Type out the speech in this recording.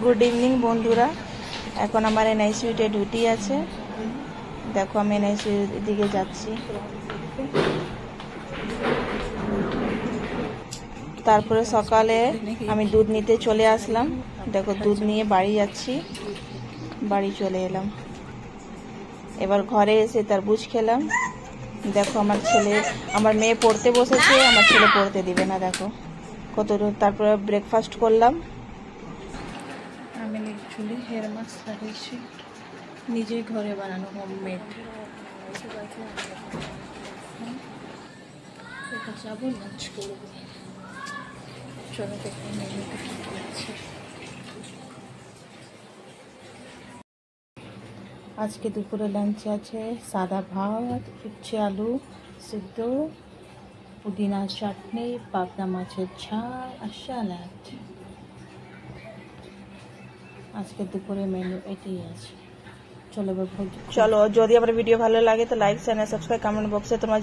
Good evening বন্ধুরা। এখন আমার এনআইসিউতে ডিউটি আছে। দেখো আমি এনআইসিউর দিকে যাচ্ছি। তারপরে সকালে আমি দুধ নিতে চলে আসলাম। দেখো দুধ নিয়ে বাড়ি যাচ্ছি, বাড়ি চলে এলাম। এবার ঘরে এসে তরমুজ খেলাম। দেখো আমার মেয়ে পড়তে বসেছে, আমার ছেলে পড়তে দিবে না। দেখো কত। তারপরে ব্রেকফাস্ট করলাম। আমি অ্যাকচুয়ালি হেয়ার মাস্ক লাগিয়েছি, নিজেই ঘরে বানানো, হোমমেড। এবার যাবো লাঞ্চ করবো। চলো দেখো মেনুতে কি আছে। আজকে দুপুরে লাঞ্চে আছে সাদা ভাত, উচ্ছে আলু সিদ্ধ, পুদিনা চাটনি, পাবদা মাছের ঝাল আর স্যালাড। আজকে দুপুরে মেনু এটাই আছে। চলো যদি আমার ভিডিও ভালো লাগে তো লাইক চ্যানেল সাবস্ক্রাইব, কমেন্ট বক্সে তোমার